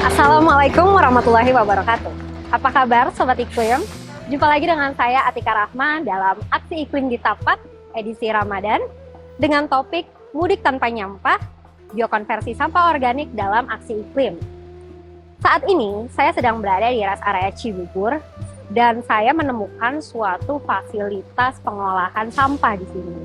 Assalamualaikum warahmatullahi wabarakatuh. Apa kabar Sobat Iklim? Jumpa lagi dengan saya Atika Rahma dalam Aksi Iklim di Tapak edisi Ramadan dengan topik Mudik Tanpa Nyampah, Biokonversi Sampah Organik dalam Aksi Iklim. Saat ini saya sedang berada di rest area Cibubur dan saya menemukan suatu fasilitas pengolahan sampah di sini.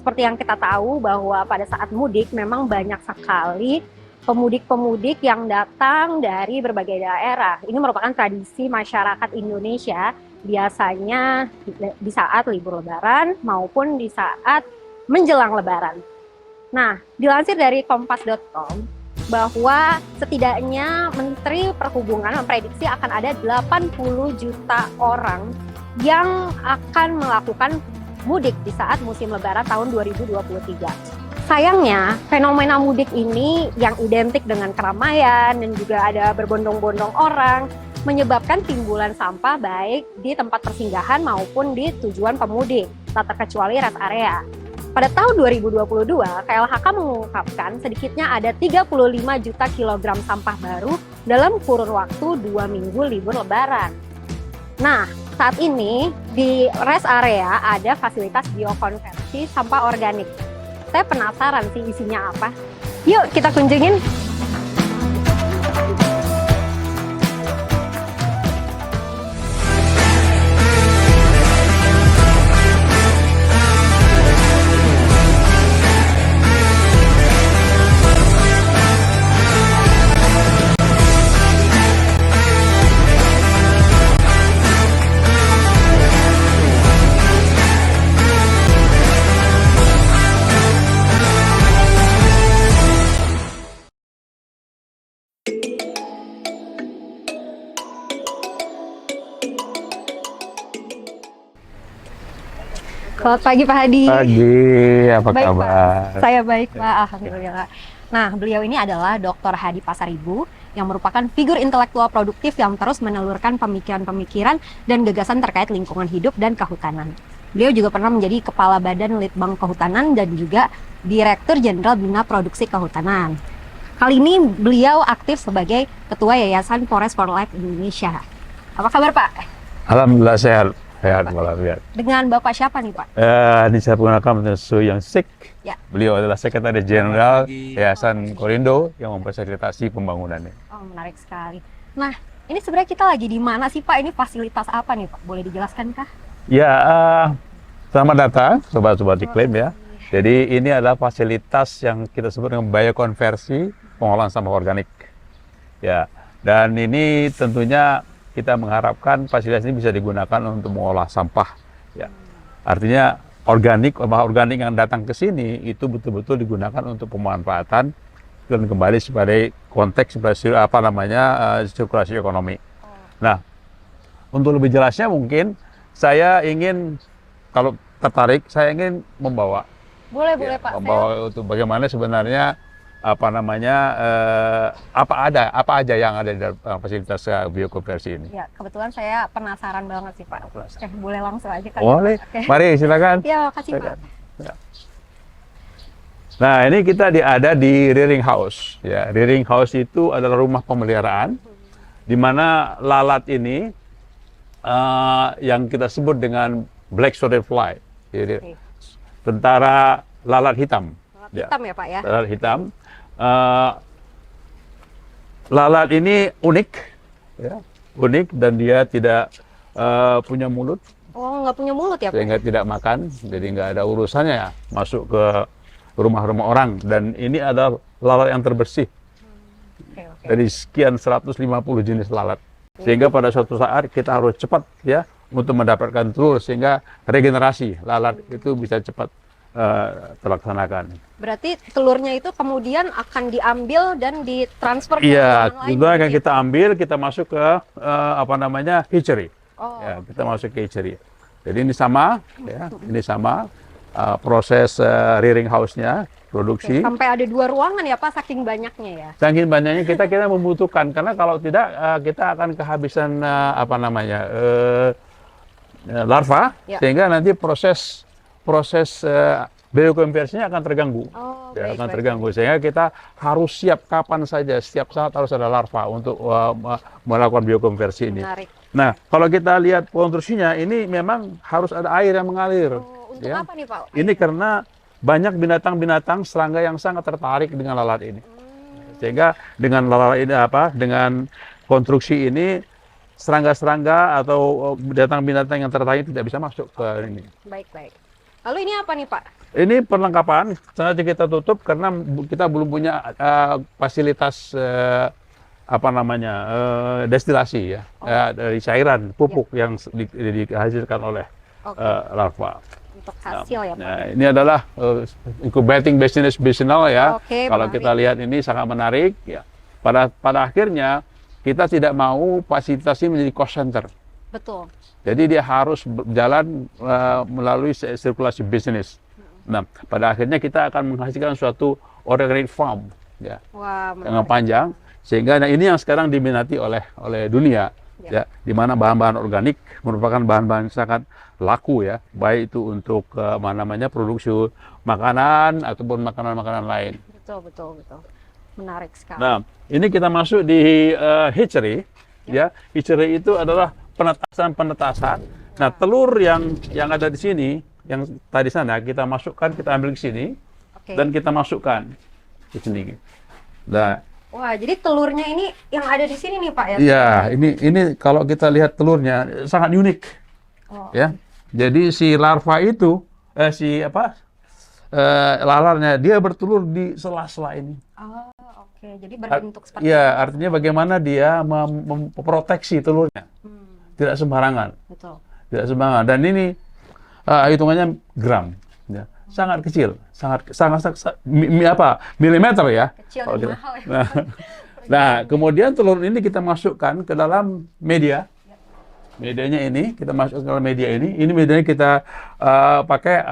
Seperti yang kita tahu bahwa pada saat mudik memang banyak sekali pemudik-pemudik yang datang dari berbagai daerah. Ini merupakan tradisi masyarakat Indonesia biasanya di saat libur Lebaran maupun di saat menjelang Lebaran. Nah, dilansir dari kompas.com bahwa setidaknya Menteri Perhubungan memprediksi akan ada 80 juta orang yang akan melakukan mudik di saat musim Lebaran tahun 2023. Sayangnya, fenomena mudik ini yang identik dengan keramaian dan juga ada berbondong-bondong orang menyebabkan timbulan sampah baik di tempat persinggahan maupun di tujuan pemudik, tak terkecuali rest area. Pada tahun 2022, KLHK mengungkapkan sedikitnya ada 35 juta kilogram sampah baru dalam kurun waktu 2 minggu libur Lebaran. Nah, saat ini di rest area ada fasilitas biokonversi sampah organik. Saya penasaran sih isinya apa. Yuk kita kunjungin. Selamat pagi Pak Hadi. Pagi, apa Baik, kabar? Pak. Saya baik Pak, alhamdulillah. Nah, beliau ini adalah Dr. Hadi Pasaribu yang merupakan figur intelektual produktif yang terus menelurkan pemikiran-pemikiran dan gagasan terkait lingkungan hidup dan kehutanan. Beliau juga pernah menjadi Kepala Badan Litbang Kehutanan dan juga Direktur Jenderal Bina Produksi Kehutanan. Kali ini beliau aktif sebagai Ketua Yayasan Forest for Life Indonesia. Apa kabar Pak? Alhamdulillah sehat. Sehat walafiat. Dengan Bapak siapa nih Pak? Ini saya menggunakan Su Yang Sik. Ya. Beliau adalah Sekretaris Jenderal Yayasan Korindo yang memfasilitasi pembangunannya. Oh, menarik sekali. Nah, ini sebenarnya kita lagi di mana sih Pak? Ini fasilitas apa nih Pak? Boleh dijelaskan kah? Ya, selamat datang sobat-sobat iklim ya. Jadi ini adalah fasilitas yang kita sebut dengan biokonversi pengolahan sampah organik. Ya, dan ini tentunya kita mengharapkan fasilitas ini bisa digunakan untuk mengolah sampah. Ya. Artinya sampah organik yang datang ke sini itu betul-betul digunakan untuk pemanfaatan dan kembali sebagai konteks sirkulasi ekonomi. Nah, untuk lebih jelasnya mungkin saya ingin, kalau tertarik, saya ingin membawa. Boleh Pak. Membawa untuk bagaimana sebenarnya apa aja yang ada di dalam fasilitas biokonversi ini. Ya, kebetulan saya penasaran banget sih Pak. Oke, boleh langsung aja kan? Boleh. Oke. Mari silakan. Ya, makasih Pak. Ya. Nah, ini kita ada di rearing house. Ya, rearing house itu adalah rumah pemeliharaan di mana lalat ini yang kita sebut dengan black spotted fly. Jadi, tentara lalat hitam. Hitam ya Pak ya? Lalat hitam. Lalat ini unik, ya, unik dan dia tidak punya mulut. Oh, nggak punya mulut ya Pak? Sehingga tidak makan, jadi nggak ada urusannya ya masuk ke rumah-rumah orang. Dan ini adalah lalat yang terbersih. Okay. Dari sekian 150 jenis lalat. Sehingga pada suatu saat kita harus cepat ya untuk mendapatkan telur sehingga regenerasi lalat itu bisa cepat terlaksanakan. Berarti telurnya itu kemudian akan diambil dan ditransfer ke Iya, ruangan lain? itu akan kita ambil, kita masuk ke hatchery. Oh, Ya, kita masuk ke hatchery. Jadi ini sama, ya, ini sama proses rearing house-nya, produksi. sampai ada 2 ruangan ya Pak, saking banyaknya ya? Saking banyaknya kita membutuhkan, karena kalau tidak kita akan kehabisan larva, Ya. sehingga nanti proses biokonversinya akan terganggu. Oh, Ya, baik, akan baik. terganggu. Sehingga kita harus siap kapan saja, setiap saat harus ada larva untuk melakukan biokonversi ini. Menarik. Nah, kalau kita lihat konstruksinya, ini memang harus ada air yang mengalir. Oh, untuk Ya. apa nih Pak? Ini karena banyak binatang-binatang serangga yang sangat tertarik dengan lalat ini. Sehingga dengan lalat ini dengan konstruksi ini serangga-serangga atau binatang-binatang yang tertarik tidak bisa masuk ke ini. Baik, baik. Lalu ini apa nih Pak? Ini perlengkapan sengaja kita tutup karena kita belum punya fasilitas destilasi ya, dari cairan pupuk yang dihasilkan oleh Oke. larva. Untuk hasil ya Pak. Nah, ini adalah incubating business ya. Oke, Kalau menarik. kita lihat ini sangat menarik ya. Pada akhirnya kita tidak mau fasilitas ini menjadi cost center. Betul. Jadi dia harus berjalan melalui sirkulasi bisnis. Nah, pada akhirnya kita akan menghasilkan suatu organic farm ya, Wah, yang menarik. panjang sehingga ini yang sekarang diminati oleh dunia ya, di mana bahan-bahan organik merupakan bahan-bahan sangat laku ya, baik itu untuk produksi makanan ataupun makanan-makanan lain. Betul, betul, betul. Menarik sekali. Nah, ini kita masuk di hatchery ya. Hatchery itu adalah penetasan. Nah, telur yang ada di sini, yang tadi sana kita masukkan, kita ambil ke sini Oke. dan kita masukkan ke sini. Nah, Wah, jadi telurnya ini yang ada di sini nih Pak ya? iya, ini kalau kita lihat telurnya sangat unik. Oh, Ya. Jadi si larva itu lalarnya dia bertelur di sela-sela ini. oh, oke. Jadi berbentuk seperti Iya, artinya bagaimana dia memproteksi telurnya. Tidak sembarangan. betul. Tidak sembarangan. Dan ini hitungannya gram, ya. Sangat kecil, milimeter ya. Kecil Kalau dan kita- mahal ya. Nah, kemudian telur ini kita masukkan ke dalam media. Medianya ini kita masukkan ke dalam media ini. Ini medianya kita pakai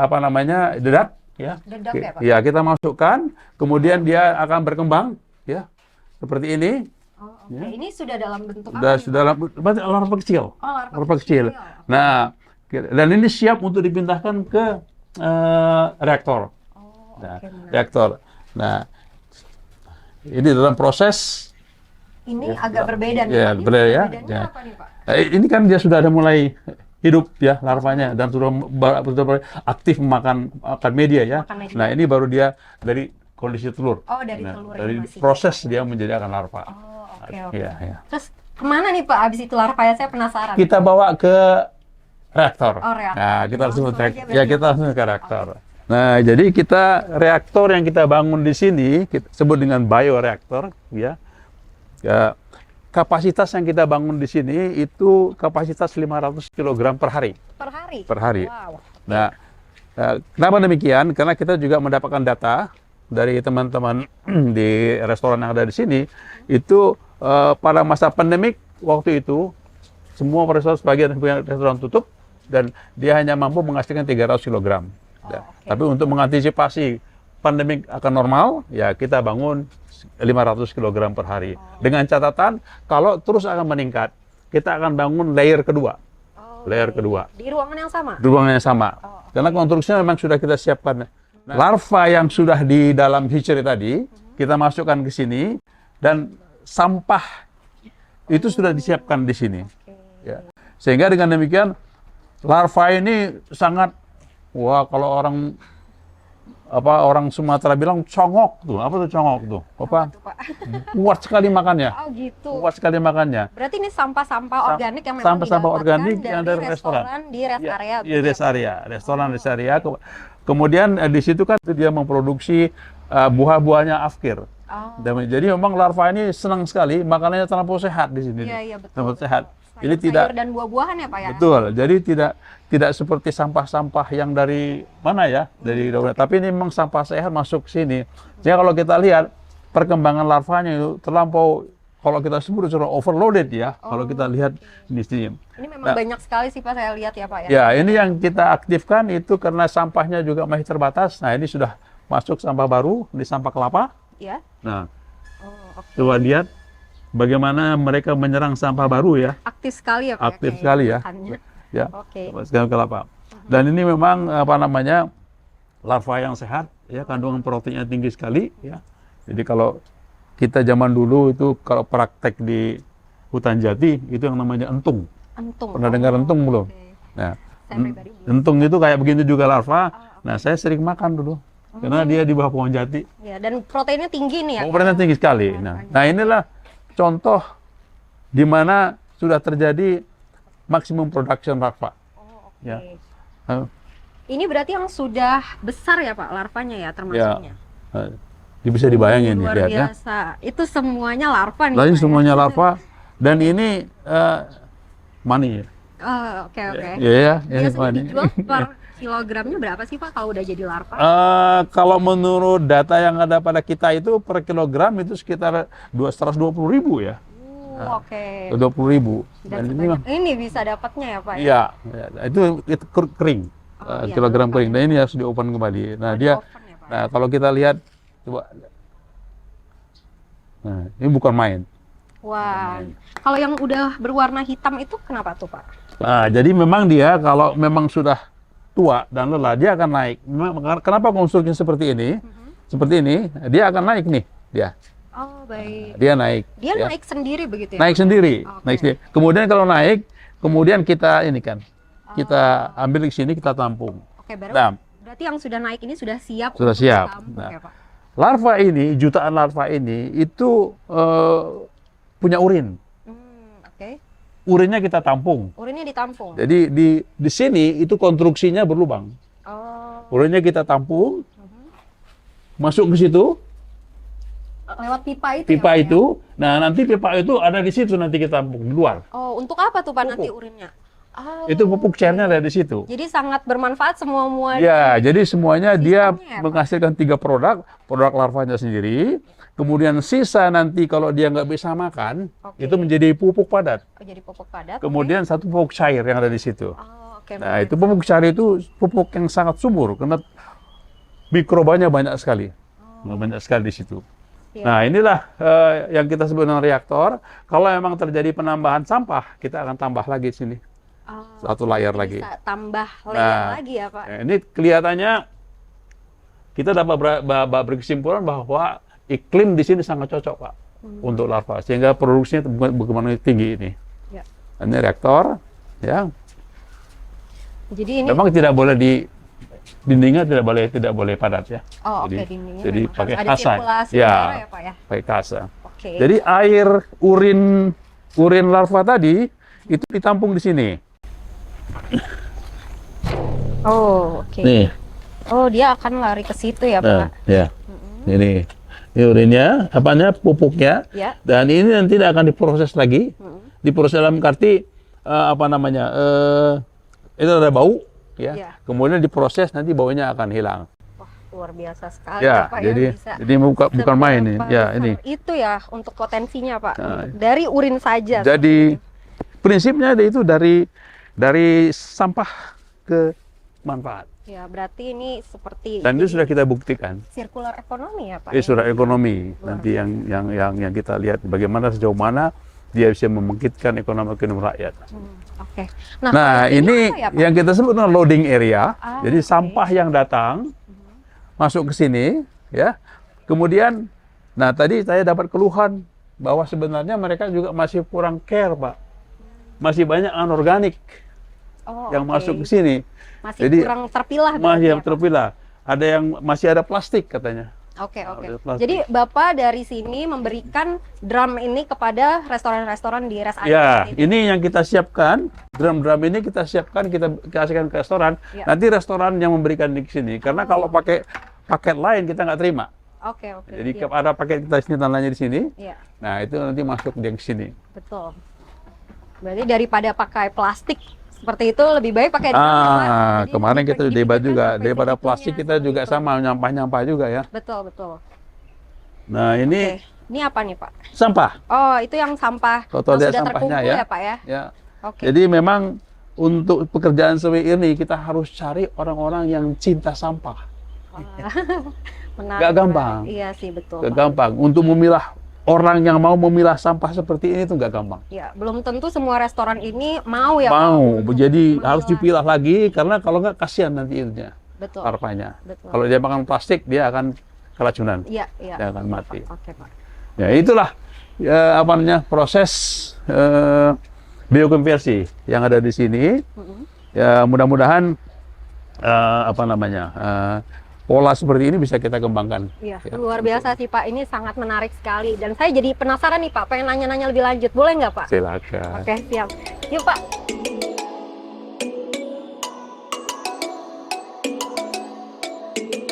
dedak ya. Dedak ya, Pak? Ya, kita masukkan, kemudian dia akan berkembang ya. Seperti ini. Oh, oke. Ini sudah dalam bentuk apa nih, Sudah larva kecil. Pak? Oh, larva Larva kecil. Nah, dan ini siap untuk dipindahkan ke reaktor. Oh, Nah, oke. Menarik. reaktor. Nah, ini dalam proses. Ini agak berbeda nih, Ya, Pak. Ini berbeda ya. perbedaannya Ya. apa nih, Pak? Ini kan dia sudah ada mulai hidup ya larvanya dan sudah aktif makan media ya. Makan media. Nah, ini baru dia dari kondisi telur. Oh, dari Nah, telur dari yang masih. proses dia menjadi akan larva. Oh, oke, oke. Iya, iya. Terus kemana nih Pak abis itu larva ya? Saya penasaran. Kita bawa ke reaktor. Oh, reaktor. Nah, kita langsung Langsung aja berarti. ya kita langsung ke reaktor. Nah, jadi reaktor yang kita bangun di sini kita sebut dengan bioreaktor ya. Ya, kapasitas yang kita bangun di sini itu kapasitas 500 kg per hari. Per hari? Per hari. Wow. Nah, kenapa demikian? Karena kita juga mendapatkan data dari teman-teman di restoran yang ada di sini, itu pada masa pandemik waktu itu, semua restoran, sebagian restoran tutup, dan dia hanya mampu menghasilkan 300 kg. oke. Tapi untuk mengantisipasi pandemik akan normal, ya kita bangun 500 kg per hari. Dengan catatan, kalau terus akan meningkat, kita akan bangun layer kedua. Oh, Layer oke. kedua. Di ruangan yang sama? Di ruangan yang sama. Oh, Karena konstruksinya memang sudah kita siapkan. Nah, larva yang sudah di dalam hatchery tadi, kita masukkan ke sini, dan sampah itu sudah disiapkan di sini. Oke. Ya. Sehingga dengan demikian, larva ini sangat, wah kalau orang Sumatera bilang congok tuh. Apa tuh congok tuh? Apa tuh, Pak? Kuat sekali makannya. Oh, gitu. Kuat sekali makannya. Berarti ini sampah-sampah organik yang memang Sampah-sampah didapatkan organik yang dari restoran. di rest area. Iya, rest area. Restoran rest area. Kemudian di situ kan dia memproduksi buah-buahnya afkir. Oh, Jadi memang larva ini senang sekali, makanannya terlampau sehat di sini. iya, iya, betul. Terlampau sehat. Jadi sayur dan buah-buahan ya Pak ya? betul. Jadi tidak seperti sampah-sampah yang dari mana ya, dari daun. Tapi ini memang sampah sehat masuk ke sini. Jadi kalau kita lihat perkembangan larvanya itu terlampau, kalau kita sebut sudah overloaded ya. Kalau kita lihat di sini. Ini memang banyak sekali sih Pak, saya lihat ya Pak ya. Ya, ini yang kita aktifkan itu karena sampahnya juga masih terbatas. Nah, ini sudah masuk sampah baru, ini sampah kelapa. Iya? Nah, Oh, oke. coba lihat bagaimana mereka menyerang sampah baru ya. Aktif sekali ya Pak. Aktif kayak sekali ya. makannya. Ya, Oke. sekarang kelapa. Dan ini memang larva yang sehat, ya kandungan proteinnya tinggi sekali, ya. Jadi kalau kita zaman dulu itu kalau praktek di hutan jati itu yang namanya entung. Entung. Pernah dengar entung belum? Oke. Nah, Saya pribadi belum. entung itu kayak begitu juga larva. Nah, saya sering makan dulu karena dia di bawah pohon jati. Ya, dan proteinnya tinggi nih ya. Proteinnya tinggi sekali. Nah, inilah contoh di mana sudah terjadi maksimum production larva. Oh, oke. Ya. Eh, Ini berarti yang sudah besar ya Pak larvanya ya termasuknya. bisa dibayangin Luar lihat ya. biasa. Itu semuanya larva nih. Lain Pak, ya? semuanya larva dan ini mani. Oh, oke oke. Ya, ini Biasanya mani. dijual per kilogramnya berapa sih Pak kalau udah jadi larva? Kalau menurut data yang ada pada kita itu per kilogram itu sekitar 120.000 ya. Oke. 20.000. Dan ini ini bisa dapatnya ya Pak? Ya? iya, itu kering. Iya, Kilogram baru kering. Nah, ini harus di-open kembali. Nah, Oh, dia di-oven ya, Pak? nah kalau kita lihat coba. Nah, ini bukan main. Wah, kalau yang udah berwarna hitam itu kenapa tuh Pak? Nah, jadi memang dia kalau memang sudah tua dan lelah, dia akan naik. Kenapa konstruksinya seperti ini? Seperti ini, dia akan naik nih, dia. Oh, baik. Dia naik. Dia ya. naik sendiri begitu ya? Naik sendiri, Oke. naik sendiri. Kemudian kalau naik, kemudian kita ini kan, kita ambil ke sini, kita tampung. Oke, Nah, berarti yang sudah naik ini sudah siap Sudah untuk siap. ditampung Nah. ya Pak? larva ini, jutaan larva ini, itu punya urin. Oke. Urinnya kita tampung. Urinnya ditampung. Jadi di sini itu konstruksinya berlubang. Oh, Urinnya kita tampung, masuk ke situ, lewat pipa itu pipa ya, Pak, ya? itu. Nah, nanti pipa itu ada di situ, nanti kita tampung di luar. Oh, untuk apa tuh Pak nanti Pupuk. urinnya? Oh, Itu pupuk cairnya ada di situ. jadi sangat bermanfaat semua Ya, jadi semuanya dia Sisanya ya, Pak? menghasilkan 3 produk larvanya sendiri. Kemudian sisa nanti kalau dia nggak bisa makan, Oke. itu menjadi pupuk padat. Oh, jadi pupuk padat. Kemudian satu pupuk cair yang ada di situ. Oh, oke. Nah, itu pupuk cair itu pupuk yang sangat subur karena mikrobanya banyak sekali. Banyak sekali di situ. Iya. Nah, inilah yang kita sebut dengan reaktor. Kalau memang terjadi penambahan sampah, kita akan tambah lagi di sini. Oh, Satu layar jadi lagi. bisa tambah layer Nah, lagi ya Pak? Ini kelihatannya kita dapat berkesimpulan bahwa iklim di sini sangat cocok, Pak, untuk larva. Sehingga produksinya bagaimana tinggi ini. Ya. Ini reaktor, ya. Jadi ini Memang tidak boleh dindingnya tidak boleh padat ya. oh, oke, jadi- dindingnya jadi memang pakai harus ada kasa. sirkulasi Ya. udara ya Pak ya? Pakai kasa. Oke. Jadi air urin larva tadi itu ditampung di sini. Oh, oke. Nih. Oh, dia akan lari ke situ ya Nah, Pak? ya. Ini urinnya, apanya, pupuknya. Ya. Dan ini nanti tidak akan diproses lagi. Diproses dalam arti apa namanya? Itu ada bau, ya. Ya. Kemudian diproses nanti baunya akan hilang. Wah, luar biasa sekali Ya, Pak jadi ya bisa. jadi bukan main ini. Seberapa Ya, besar ini. itu ya untuk potensinya Pak. Nah. Dari urin saja. Jadi prinsipnya itu dari sampah ke manfaat. Ya, berarti ini seperti Dan itu sudah kita buktikan. sirkular ekonomi ya Pak? Ini ya? sudah ekonomi. Luar Nanti yang kita lihat bagaimana sejauh mana dia bisa membangkitkan ekonomi rakyat. Oke. Nah, kalau ini apa ya, Pak? yang kita sebut dengan loading area. Ah, Jadi oke. sampah yang datang masuk ke sini, ya. Kemudian, nah tadi saya dapat keluhan bahwa sebenarnya mereka juga masih kurang care, Pak. Masih banyak anorganik Oh, yang oke. masuk ke sini. Masih Jadi, kurang terpilah berarti Masih ya, yang Pak? terpilah. Ada yang masih ada plastik katanya. Oke, Ada oke. plastik. Jadi Bapak dari sini memberikan drum ini kepada restoran-restoran di rest area. Ya, seperti itu? ini yang kita siapkan, drum-drum ini kita siapkan, kita kasihkan ke restoran. Ya. Nanti restoran yang memberikan di sini. Karena kalau pakai paket lain kita nggak terima. Oke, oke. Jadi Iya, ada paket kita sini tandanya di sini. iya, Nah, itu nanti masuk dia ke sini. betul. Berarti daripada pakai plastik seperti itu lebih baik pakai drum ya, Pak? Jadi Kemarin kita dipikirkan debat juga. sampai Daripada segitunya, plastik kita seperti juga itu. sama, nyampah-nyampah juga ya. Betul, betul. Nah, ini Oke. Ini apa nih, Pak? sampah. Oh, itu yang sampah Foto yang lihat sudah sampahnya terkumpul ya. ya, Pak ya? Ya. Oke. Jadi memang untuk pekerjaan seperti ini kita harus cari orang-orang yang cinta sampah. Wah, menarik, Nggak gampang. menarik. Iya sih, betul. Gak Pak. gampang. Untuk memilah orang yang mau memilah sampah seperti ini itu nggak gampang. Ya, belum tentu semua restoran ini mau ya, Pak, Mau, untuk jadi memilah. harus dipilah lagi karena kalau nggak kasihan nanti itunya. Betul. larvanya. Betul. Kalau dia makan plastik, dia akan keracunan, Iya, iya. dia akan mati. Oke, Pak. Ya itulah ya, apa namanya, proses biokonversi yang ada di sini. Ya mudah-mudahan apa namanya, pola seperti ini bisa kita kembangkan. Iya, Ya, luar biasa sih Pak. Ini sangat menarik sekali. Dan saya jadi penasaran nih Pak, pengen nanya-nanya lebih lanjut. Boleh nggak Pak? silakan. Oke, siap. Yuk Pak.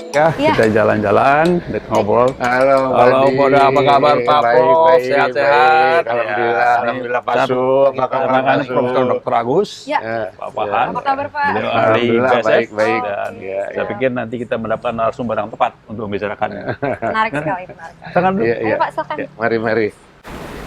Ya, Iya. kita jalan-jalan, kita ngobrol. Halo, Halo, Badi. Boda, apa kabar Pak Baik, Prof? baik, Sehat-sehat. baik. Alhamdulillah, alhamdulillah Pak Su. Apa kabar Terima Pak kasih Su? Profesor Dr. Agus, Ya. Pak Pahan. Apa kabar Pak? Beliau ahli Alhamdulillah, BSS. baik, baik. Dan Iya, saya pikir nanti kita mendapatkan narasumber yang tepat untuk membicarakannya. Menarik sekali, menarik. Silakan dulu. Iya, Ayo iya. Pak, silakan. Ya, mari.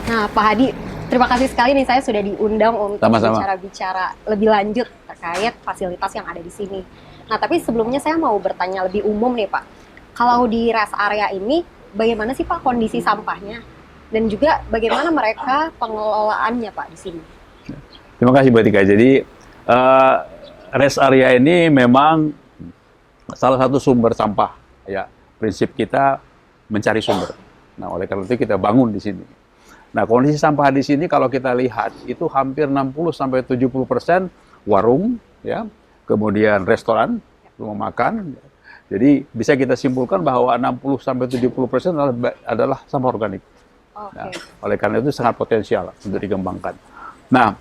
Nah, Pak Hadi, terima kasih sekali nih saya sudah diundang untuk Sama-sama. bicara-bicara lebih lanjut terkait fasilitas yang ada di sini. Nah, tapi sebelumnya saya mau bertanya lebih umum nih Pak. Kalau di rest area ini, bagaimana sih Pak kondisi sampahnya? Dan juga bagaimana mereka pengelolaannya Pak di sini? Terima kasih Mbak Tika. Jadi rest area ini memang salah satu sumber sampah. Ya, prinsip kita mencari sumber. Nah, oleh karena itu kita bangun di sini. Nah, kondisi sampah di sini kalau kita lihat itu hampir 60-70% warung, ya, kemudian restoran, rumah makan. Jadi bisa kita simpulkan bahwa 60-70% adalah sampah organik. Oke. Nah, oleh karena itu sangat potensial untuk dikembangkan. Nah,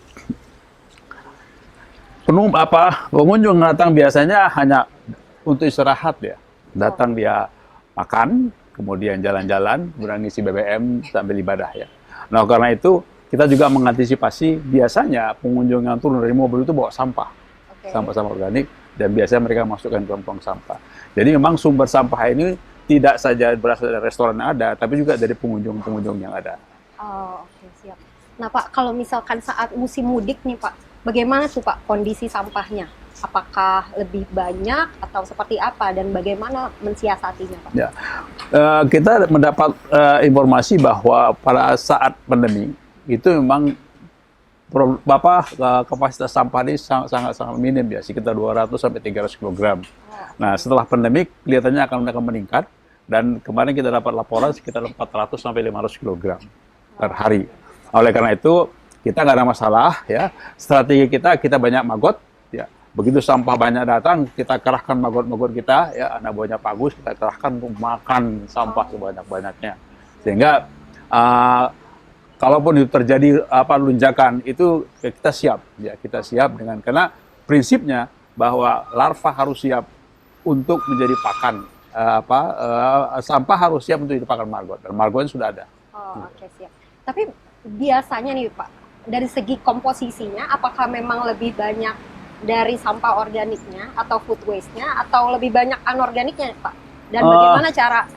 pengunjung datang biasanya hanya untuk istirahat ya. Datang dia makan, kemudian jalan-jalan, kemudian ngisi BBM sambil ibadah ya. Nah, karena itu kita juga mengantisipasi biasanya pengunjung yang turun dari mobil itu bawa sampah, Oke. sampah-sampah organik, dan biasanya mereka masukkan ke tong sampah. Jadi memang sumber sampah ini tidak saja berasal dari restoran yang ada, tapi juga dari pengunjung-pengunjung yang ada. Oh, oke, siap. Nah, Pak, kalau misalkan saat musim mudik nih, Pak, bagaimana tuh, Pak, kondisi sampahnya? Apakah lebih banyak atau seperti apa dan bagaimana mensiasatinya, Pak? Ya, kita mendapat informasi bahwa pada saat pandemi itu memang kapasitas sampah ini sangat minim ya, sekitar 200 sampai 300 kg. Nah, setelah pandemi kelihatannya akan meningkat, dan kemarin kita dapat laporan sekitar 400 sampai 500 kg per hari. Oleh karena itu kita nggak ada masalah ya. Strategi kita banyak magot ya. Begitu sampah banyak datang, kita kerahkan magot-magot kita ya, anak buahnya Pak Agus kita kerahkan untuk makan sampah sebanyak-banyaknya. Sehingga kalaupun itu terjadi lunjakan itu kita siap ya, kita siap dengan, karena prinsipnya bahwa larva harus siap untuk menjadi pakan, sampah harus siap untuk dipakan margot, dan margotnya sudah ada. Oh, oke, siap. Tapi biasanya nih, Pak, dari segi komposisinya, apakah memang lebih banyak dari sampah organiknya atau food waste-nya, atau lebih banyak anorganiknya, Pak? Dan bagaimana cara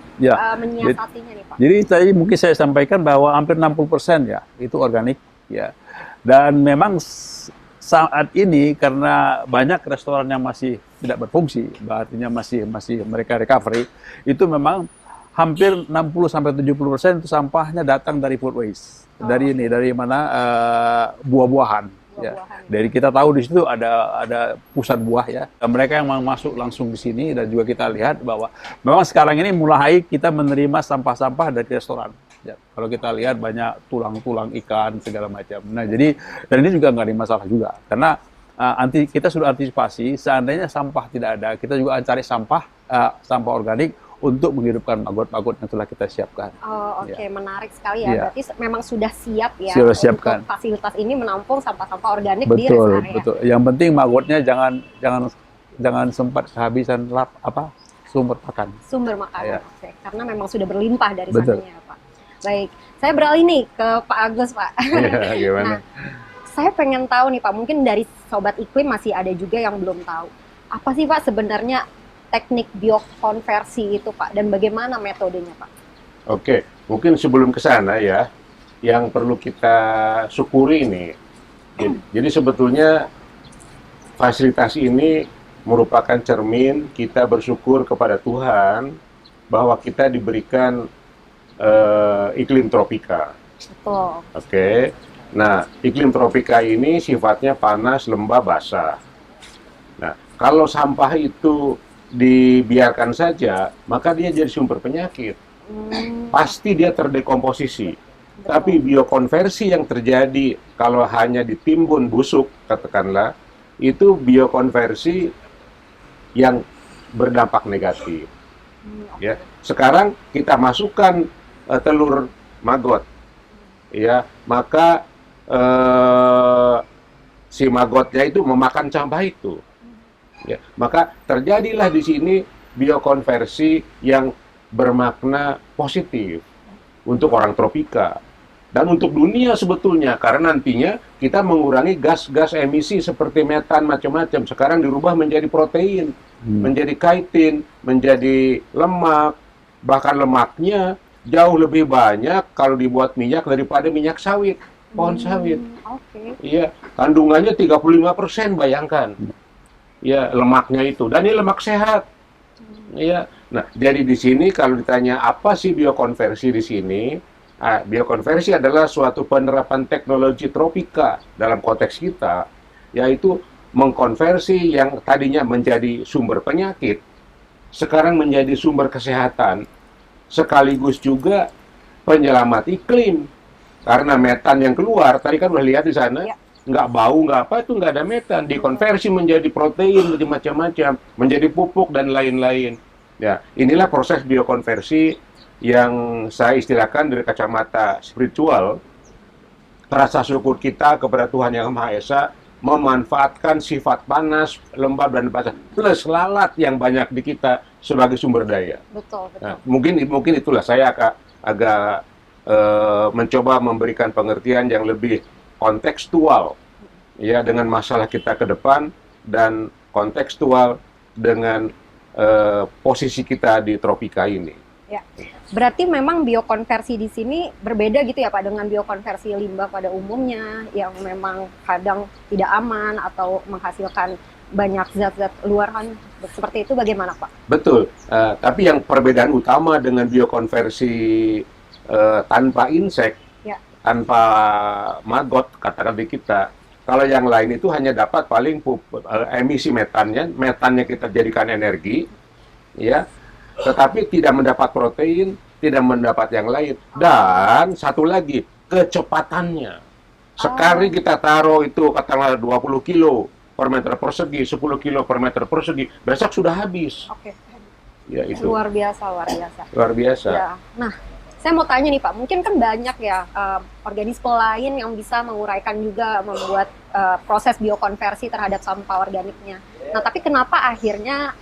menyiasatinya nih, Pak? Jadi tadi mungkin saya sampaikan bahwa hampir 60% ya itu organik ya. Dan memang saat ini karena banyak restoran yang masih tidak berfungsi, artinya masih mereka recovery, itu memang hampir 60-70% itu sampahnya datang dari food waste. Dari mana buah-buahan. Ya. Dari kita tahu di situ ada pusat buah ya. Dan mereka yang masuk langsung di sini, dan juga kita lihat bahwa memang sekarang ini mulai kita menerima sampah-sampah dari restoran. Ya. Kalau kita lihat banyak tulang-tulang ikan segala macam. Nah, jadi dan ini juga nggak ada masalah juga, karena kita sudah antisipasi seandainya sampah tidak ada, kita juga akan cari sampah organik untuk menghidupkan magot-magot yang telah kita siapkan. Oh, oke, Ya. Menarik sekali ya. Ya. Berarti memang sudah siap ya Sudah siapkan. untuk fasilitas ini menampung sampah-sampah organik di rest Betul, area. betul. Yang penting magotnya jangan sempat kehabisan sumber pakan. Sumber makanan. Ya. Oke. Karena memang sudah berlimpah dari Betul. sananya, Pak. Baik, saya beralih nih ke Pak Agus, Pak. Ya, gimana? Nah, saya pengen tahu nih Pak, mungkin dari Sobat Iklim masih ada juga yang belum tahu. Apa sih Pak sebenarnya teknik biokonversi itu Pak, dan bagaimana metodenya Pak? Oke, mungkin sebelum ke sana ya, yang perlu kita syukuri nih. Jadi sebetulnya fasilitas ini merupakan cermin kita bersyukur kepada Tuhan bahwa kita diberikan iklim tropika. Betul. Oke. Nah, iklim tropika ini sifatnya panas, lembab, basah. Nah, kalau sampah itu dibiarkan saja, maka dia jadi sumber penyakit. Pasti dia terdekomposisi. Tapi biokonversi yang terjadi kalau hanya ditimbun busuk, katakanlah, itu biokonversi yang berdampak negatif. Ya, sekarang kita masukkan telur maggot, ya, maka si maggotnya itu memakan sampah itu. Ya, maka terjadilah di sini biokonversi yang bermakna positif untuk orang tropika dan untuk dunia sebetulnya, karena nantinya kita mengurangi gas-gas emisi seperti metan macam-macam. Sekarang dirubah menjadi protein, menjadi chitin, menjadi lemak, bahkan lemaknya jauh lebih banyak kalau dibuat minyak daripada minyak sawit, pohon sawit. Iya, kandungannya 35%, bayangkan. Ya, lemaknya itu, dan ini lemak sehat. Iya. Nah, jadi di sini kalau ditanya apa sih biokonversi di sini? Biokonversi adalah suatu penerapan teknologi tropika dalam konteks kita, yaitu mengkonversi yang tadinya menjadi sumber penyakit, sekarang menjadi sumber kesehatan, sekaligus juga penyelamat iklim. Karena metan yang keluar, tadi kan udah lihat di sana, nggak bau, nggak apa, itu nggak ada metan, dikonversi menjadi protein, menjadi macam-macam, menjadi pupuk, dan lain-lain. Ya, inilah proses biokonversi yang saya istilahkan dari kacamata spiritual, rasa syukur kita kepada Tuhan Yang Maha Esa, memanfaatkan sifat panas, lembab, dan basah, plus lalat yang banyak di kita sebagai sumber daya. Betul. Nah, mungkin itulah saya agak mencoba memberikan pengertian yang lebih kontekstual, ya, dengan masalah kita ke depan, dan kontekstual dengan posisi kita di tropika ini. Ya, berarti memang biokonversi di sini berbeda gitu ya Pak dengan biokonversi limbah pada umumnya yang memang kadang tidak aman atau menghasilkan banyak zat-zat luaran seperti itu, bagaimana Pak? Betul, tapi yang perbedaan utama dengan biokonversi tanpa insek, tanpa maggot, katakan di kita, kalau yang lain itu hanya dapat paling emisi metannya kita jadikan energi, ya, tetapi tidak mendapat protein, tidak mendapat yang lain. Dan satu lagi, kecepatannya. Sekali kita taruh itu katakanlah 20 kilo per meter persegi, 10 kilo per meter persegi, besok sudah habis. Ya, itu. Luar biasa, luar biasa. Luar biasa. Ya. Nah, saya mau tanya nih Pak, mungkin kan banyak ya organisme lain yang bisa menguraikan juga, membuat proses biokonversi terhadap sampah organiknya. Nah, tapi kenapa akhirnya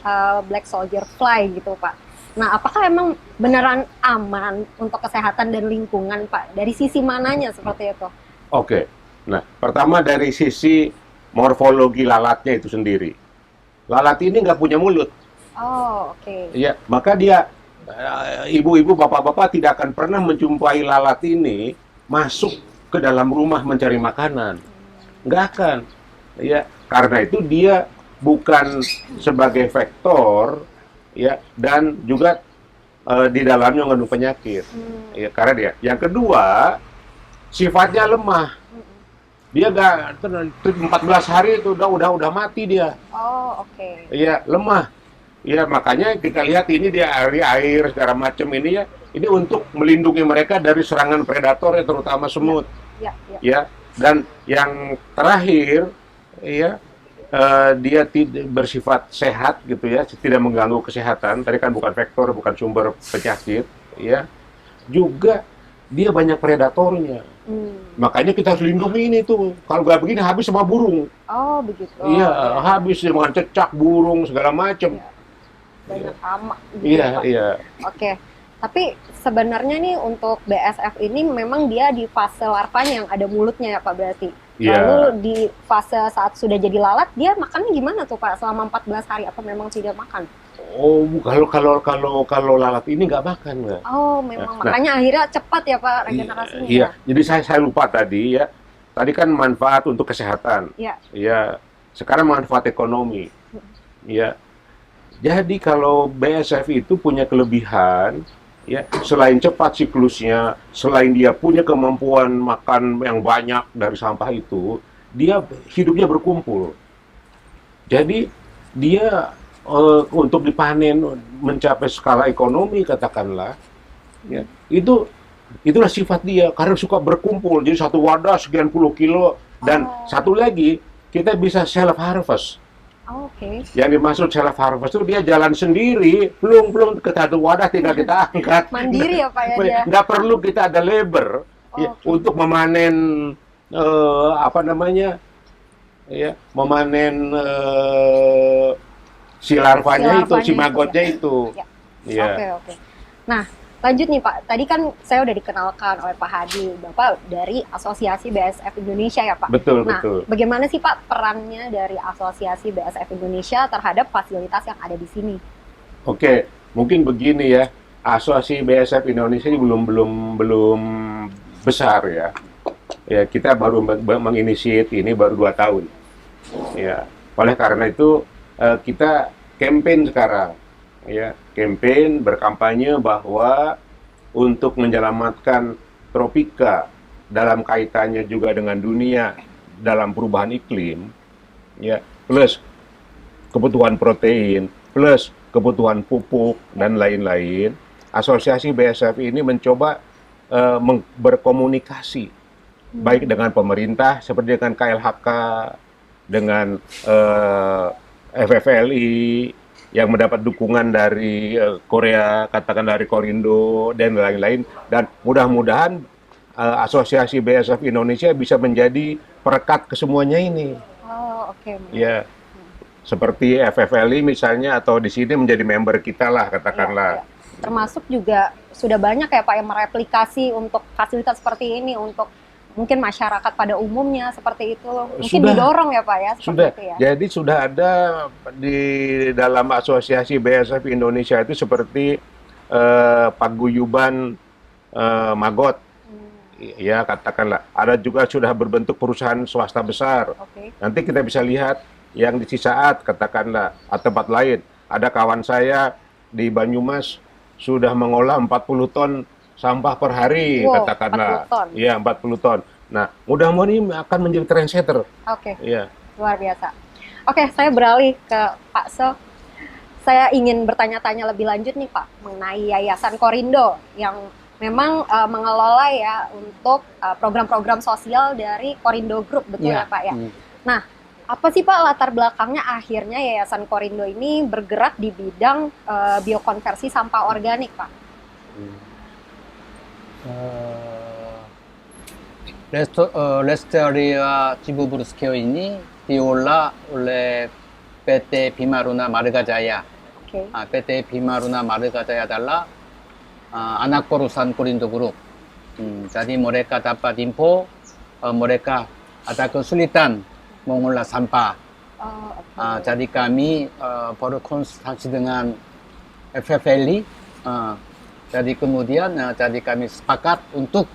black soldier fly gitu Pak? Nah, apakah emang beneran aman untuk kesehatan dan lingkungan Pak? Dari sisi mananya seperti itu? Oke, nah pertama dari sisi morfologi lalatnya itu sendiri. Lalat ini nggak punya mulut. Oh, oke. Ya, maka dia ibu-ibu, bapak-bapak tidak akan pernah menjumpai lalat ini masuk ke dalam rumah mencari makanan. Nggak akan. Ya, karena itu dia bukan sebagai vektor, ya, dan juga di dalamnya mengandung penyakit. Ya, karena dia. Yang kedua, sifatnya lemah. Dia nggak 14 hari itu udah mati dia. Oh, oke. Iya, lemah. Ya, makanya kita lihat ini dia air segala macam ini ya. Ini untuk melindungi mereka dari serangan predator ya, terutama semut. Ya. Dan yang terakhir, ya, dia tidak bersifat sehat gitu ya, tidak mengganggu kesehatan. Tadi kan bukan vektor, bukan sumber penyakit, ya. Juga dia banyak predatornya. Makanya kita harus lindungi ini tuh. Kalau nggak begini habis sama burung. Oh, begitu. Iya, habis dengan cecak, burung segala macam. Banyak hama. Iya. Oke. Tapi sebenarnya nih untuk BSF ini memang dia di fase larvanya yang ada mulutnya ya Pak berarti. Lalu di fase saat sudah jadi lalat dia makannya gimana tuh Pak selama 14 hari atau memang tidak makan? Oh, kalau lalat ini nggak makan nggak? Oh, memang makanya akhirnya cepat ya Pak regenerasinya. Iya. Jadi saya lupa tadi ya. Tadi kan manfaat untuk kesehatan. Iya. Sekarang manfaat ekonomi. Iya. Jadi kalau BSF itu punya kelebihan, ya, selain cepat siklusnya, selain dia punya kemampuan makan yang banyak dari sampah itu, dia hidupnya berkumpul. Jadi dia untuk dipanen mencapai skala ekonomi katakanlah, ya, itulah sifat dia karena suka berkumpul. Jadi satu wadah sekian puluh kilo dan satu lagi kita bisa self harvest. Oke. Yang dimaksud self harvest itu dia jalan sendiri, belum ke satu wadah tinggal kita angkat. Mandiri ya Pak ya dia. Nggak perlu kita ada labor ya, untuk memanen ya, memanen si larvanya itu, si magotnya itu. Ya. Oke. Nah, lanjut nih Pak. Tadi kan saya udah dikenalkan oleh Pak Hadi, Bapak dari Asosiasi BASF Indonesia ya Pak. Betul, nah, betul. Bagaimana sih Pak perannya dari Asosiasi BASF Indonesia terhadap fasilitas yang ada di sini? Oke, mungkin begini ya. Asosiasi BASF Indonesia ini belum besar ya. Ya, kita baru menginisiasi ini baru 2 tahun. Ya, oleh karena itu kita campaign sekarang, ya, campaign berkampanye bahwa untuk menyelamatkan tropika dalam kaitannya juga dengan dunia dalam perubahan iklim, ya, plus kebutuhan protein, plus kebutuhan pupuk dan lain-lain. Asosiasi BASF ini mencoba berkomunikasi baik dengan pemerintah seperti dengan KLHK, dengan FFLI yang mendapat dukungan dari Korea, katakan dari Korindo dan lain-lain, dan mudah-mudahan Asosiasi BASF Indonesia bisa menjadi perekat ke semuanya ini. Oke. Ya, seperti FFLI misalnya atau di sini menjadi member kita lah katakanlah. Ya. Termasuk juga sudah banyak ya Pak yang mereplikasi untuk fasilitas seperti ini untuk mungkin masyarakat pada umumnya seperti itu. Mungkin Sudah. Didorong ya Pak ya, Sudah. itu ya. Jadi sudah ada di dalam Asosiasi BASF Indonesia itu seperti paguyuban Magot. Ya, katakanlah. Ada juga sudah berbentuk perusahaan swasta besar. Nanti kita bisa lihat yang di Cisaat katakanlah atau tempat lain. Ada kawan saya di Banyumas sudah mengolah 40 ton sampah per hari, katakanlah. 40 ton. Iya, 40 ton. Nah, mudah-mudahan ini akan menjadi trendsetter. Iya. Luar biasa. Oke, saya beralih ke Pak So. Saya ingin bertanya-tanya lebih lanjut nih Pak mengenai Yayasan Korindo yang memang mengelola ya untuk program-program sosial dari Korindo Group, betul ya Pak ya? Nah, apa sih Pak latar belakangnya akhirnya Yayasan Korindo ini bergerak di bidang biokonversi sampah organik Pak? Lestariwa Cibubur-Skio ini diolah oleh PT Bima Aruna Marga Jaya. PT Bima Aruna Marga Jaya adalah anak perusahaan Korindo Group. Jadi mereka dapat info, mereka ada kesulitan mengolah sampah. Jadi kami berkonsultasi dengan FFLI. Jadi kemudian jadi kami sepakat untuk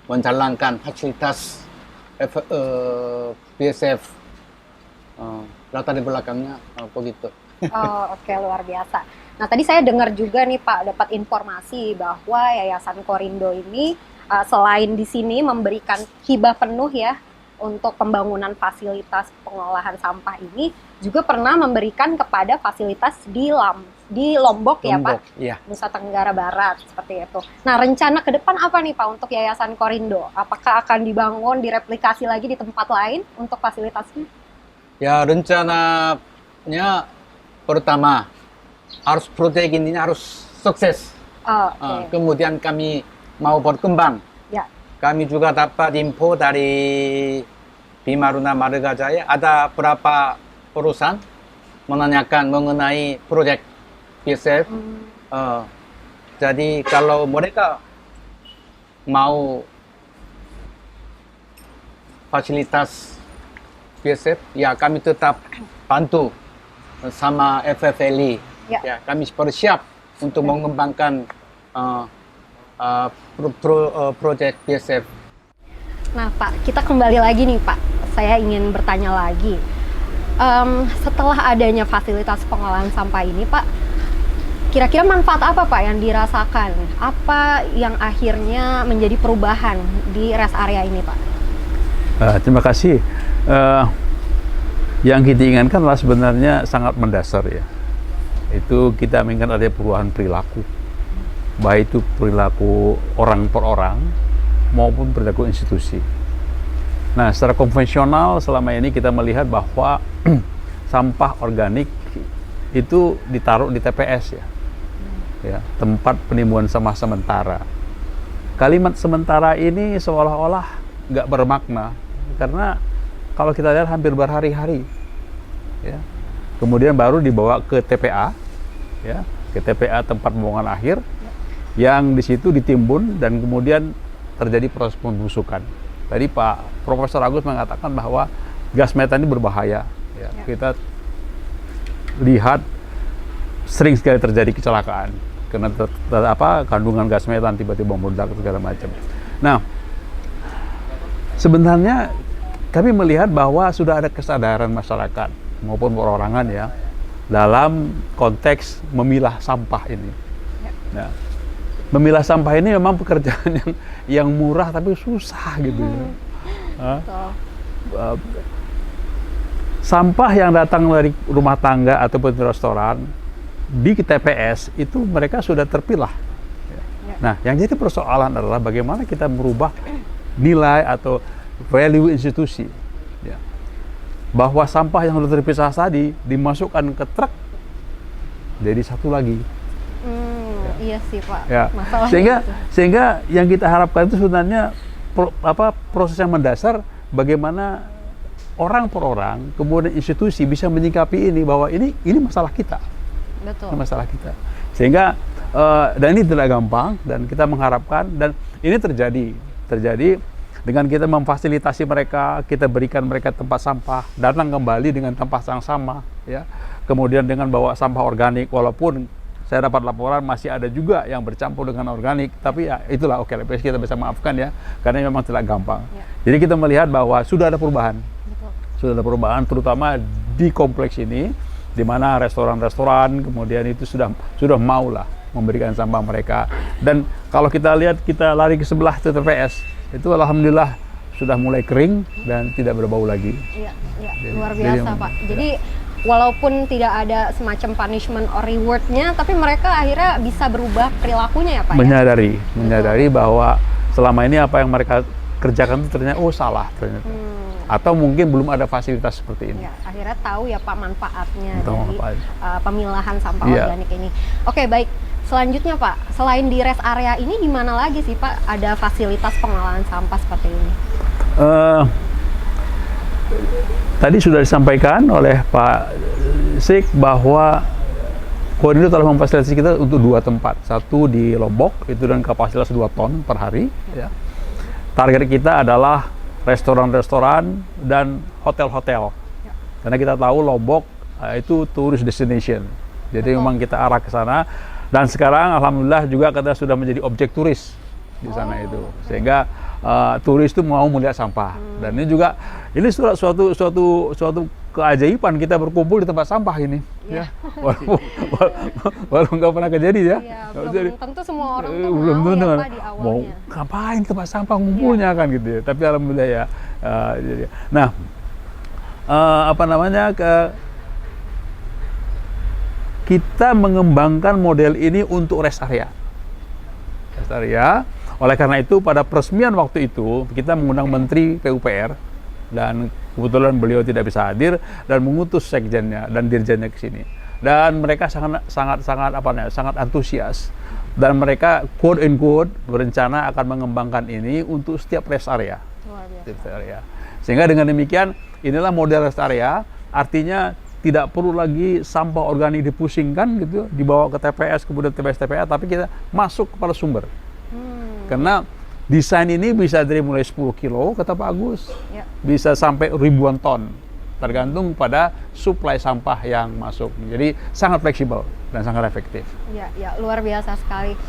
menjalankan fasilitas BASF. Latar belakangnya begitu. Oke, luar biasa. Nah, tadi saya dengar juga nih Pak, dapat informasi bahwa Yayasan Korindo ini selain di sini memberikan hibah penuh ya untuk pembangunan fasilitas pengolahan sampah ini, juga pernah memberikan kepada fasilitas di Lombok ya Pak, iya. Nusa Tenggara Barat, seperti itu. Nah, rencana ke depan apa nih Pak untuk Yayasan Korindo? Apakah akan dibangun, direplikasi lagi di tempat lain untuk fasilitasnya? Ya, rencananya pertama harus proyek ini harus sukses. Kemudian kami mau berkembang. Ya. Kami juga dapat info dari Bima Aruna Marga Jaya ada berapa perusahaan menanyakan mengenai proyek BASF. Jadi kalau mereka mau fasilitas BASF, ya kami tetap bantu sama FFLI. Ya, kami bersiap untuk mengembangkan proyek BASF. Nah Pak, kita kembali lagi nih Pak. Saya ingin bertanya lagi. Setelah adanya fasilitas pengolahan sampah ini Pak, kira-kira manfaat apa Pak yang dirasakan? Apa yang akhirnya menjadi perubahan di rest area ini Pak? Terima kasih. Yang kita inginkan adalah sebenarnya sangat mendasar ya. Itu kita menginginkan ada perubahan perilaku. Baik itu perilaku orang per orang maupun perilaku institusi. Nah, secara konvensional selama ini kita melihat bahwa sampah organik itu ditaruh di TPS ya, tempat penimbunan sampah sementara. Kalimat sementara ini seolah-olah nggak bermakna, karena kalau kita lihat hampir berhari-hari, ya. Kemudian baru dibawa ke TPA, ya, ke TPA tempat pembuangan akhir, yang di situ ditimbun dan kemudian terjadi proses pembusukan. Tadi Pak Profesor Agus mengatakan bahwa gas metan ini berbahaya. Ya. Kita lihat sering sekali terjadi kecelakaan karena kandungan gas metan tiba-tiba meledak segala macam. Nah, sebenarnya kami melihat bahwa sudah ada kesadaran masyarakat maupun perorangan ya dalam konteks memilah sampah ini. Nah, memilah sampah ini memang pekerjaan yang murah tapi susah gitu ya. Sampah yang datang dari rumah tangga ataupun restoran di TPS itu mereka sudah terpilah. Nah, yang jadi persoalan adalah bagaimana kita merubah nilai atau value institusi. Ya. Bahwa sampah yang sudah terpisah tadi dimasukkan ke truk jadi satu lagi. Iya sih Pak. Ya. Sehingga yang kita harapkan itu sebenarnya proses yang mendasar bagaimana orang per orang, kemudian institusi bisa menyikapi ini bahwa ini masalah kita. Betul. Ini masalah kita. Sehingga dan ini tidak gampang dan kita mengharapkan dan ini terjadi dengan kita memfasilitasi mereka, kita berikan mereka tempat sampah, datang kembali dengan tempat yang sama, ya. Kemudian dengan bawa sampah organik, walaupun saya dapat laporan masih ada juga yang bercampur dengan organik, tapi ya itulah oke, kita bisa maafkan ya, karena memang tidak gampang. Ya. Jadi kita melihat bahwa sudah ada perubahan. Betul. Sudah ada perubahan, terutama di kompleks ini, di mana restoran-restoran kemudian itu sudah mau lah memberikan sampah mereka. Dan kalau kita lihat, kita lari ke sebelah TPS, itu alhamdulillah sudah mulai kering dan tidak berbau lagi. Iya, luar biasa Pak. Jadi walaupun tidak ada semacam punishment or reward-nya, tapi mereka akhirnya bisa berubah perilakunya ya Pak? Menyadari bahwa selama ini apa yang mereka kerjakan itu ternyata salah ternyata. Atau mungkin belum ada fasilitas seperti ini. Ya, akhirnya tahu ya Pak manfaatnya dari pemilahan sampah organik ini. Oke, baik. Selanjutnya Pak, selain di rest area ini di mana lagi sih Pak ada fasilitas pengolahan sampah seperti ini? Tadi sudah disampaikan oleh Pak Sik bahwa koordinator telah memfasilitasi kita untuk 2 tempat. Satu di Lombok, itu dengan kapasitas 2 ton per hari. Ya. Target kita adalah restoran-restoran dan hotel-hotel. Ya. Karena kita tahu Lombok itu tourist destination. Jadi memang kita arah ke sana. Dan sekarang alhamdulillah juga kita sudah menjadi objek turis di sana itu. Sehingga turis itu mau melihat sampah. Dan ini juga suatu keajaiban kita berkumpul di tempat sampah ini. Ya. Walaupun nggak pernah kejadi ya. Belum tentu semua orang tuh mau ya Pak di awalnya. Mau ngapain tempat sampah ngumpulnya kan gitu ya. Tapi alhamdulillah ya. Nah, kita mengembangkan model ini untuk rest area. Oleh karena itu pada peresmian waktu itu kita mengundang Menteri PUPR dan kebetulan beliau tidak bisa hadir dan mengutus sekjennya dan dirjennya ke sini. Dan mereka sangat antusias dan mereka quote and quote berencana akan mengembangkan ini untuk setiap rest area. Sehingga dengan demikian inilah model rest area, artinya tidak perlu lagi sampah organik dipusingkan gitu, dibawa ke TPS, kemudian TPS TPA, tapi kita masuk kepada sumber. Karena desain ini bisa dari mulai 10 kilo, kata Pak Agus, bisa sampai ribuan ton, tergantung pada suplai sampah yang masuk. Jadi sangat fleksibel dan sangat efektif. Ya, luar biasa sekali.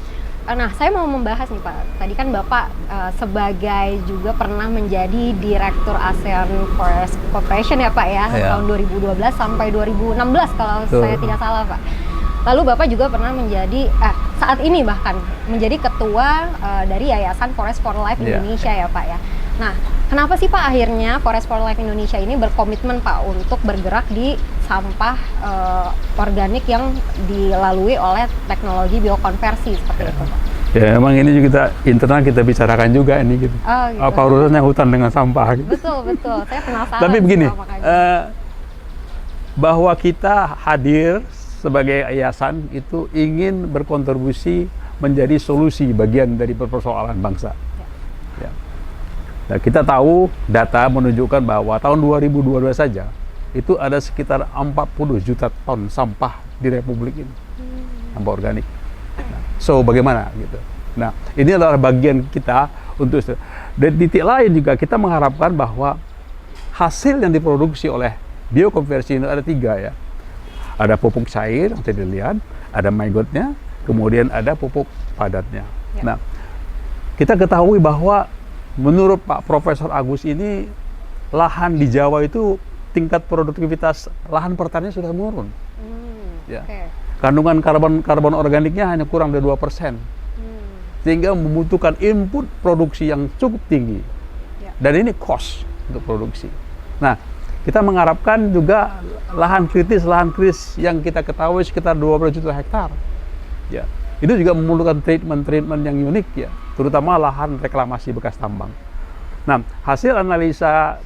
Nah, saya mau membahas nih Pak. Tadi kan Bapak sebagai juga pernah menjadi Direktur ASEAN Forest Cooperation ya Pak ya, tahun 2012 sampai 2016 kalau saya tidak salah Pak. Lalu Bapak juga pernah menjadi, saat ini bahkan menjadi Ketua dari Yayasan Forest for Life Indonesia ya Pak ya. Nah, Kenapa sih Pak akhirnya Forest for Life Indonesia ini berkomitmen Pak untuk bergerak di sampah organik yang dilalui oleh teknologi biokonversi seperti itu Pak? Ya, memang ini juga internal kita bicarakan juga ini gitu. Oh, gitu. Apa urusannya hutan dengan sampah? Gitu. Betul. Saya penasaran. Tapi begini, makanya. bahwa kita hadir sebagai yayasan itu ingin berkontribusi menjadi solusi bagian dari persoalan bangsa. Ya. Nah, kita tahu data menunjukkan bahwa tahun 2022 saja itu ada sekitar 40 juta ton sampah di Republik ini, sampah organik. Nah, so bagaimana gitu? Nah, ini adalah bagian kita untuk dan di titik lain juga kita mengharapkan bahwa hasil yang diproduksi oleh biokonversi ini ada 3 ya. Ada pupuk cair yang tadi dilihat, ada maigotnya, kemudian ada pupuk padatnya. Ya. Nah, kita ketahui bahwa menurut Pak Profesor Agus ini lahan di Jawa itu tingkat produktivitas lahan pertanian sudah menurun. Ya. Okay. Kandungan karbon organiknya hanya kurang dari 2%. Sehingga membutuhkan input produksi yang cukup tinggi. Ya. Dan ini cost untuk produksi. Nah, kita mengharapkan juga lahan kritis yang kita ketahui sekitar 12 juta hektar. Ya. Itu juga memerlukan treatment yang unik ya, terutama lahan reklamasi bekas tambang. Nah, hasil analisa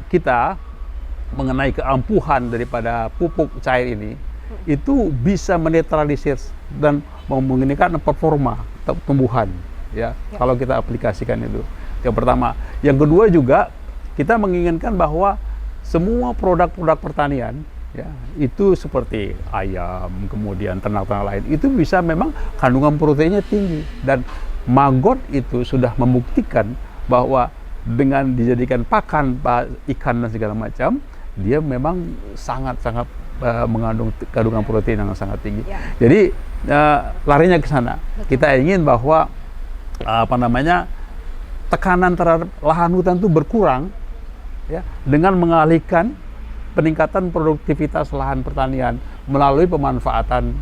kita mengenai keampuhan daripada pupuk cair ini itu bisa menetralisir dan memungkinkan performa tumbuhan ya, kalau kita aplikasikan itu. Yang pertama, yang kedua juga kita menginginkan bahwa semua produk-produk pertanian ya, itu seperti ayam, kemudian ternak-ternak lain itu bisa memang kandungan proteinnya tinggi, dan maggot itu sudah membuktikan bahwa dengan dijadikan pakan ikan dan segala macam, dia memang sangat-sangat mengandung kandungan protein yang sangat tinggi. Ya. Jadi larinya ke sana. Kita ingin bahwa tekanan terhadap lahan hutan itu berkurang ya, dengan mengalihkan peningkatan produktivitas lahan pertanian melalui pemanfaatan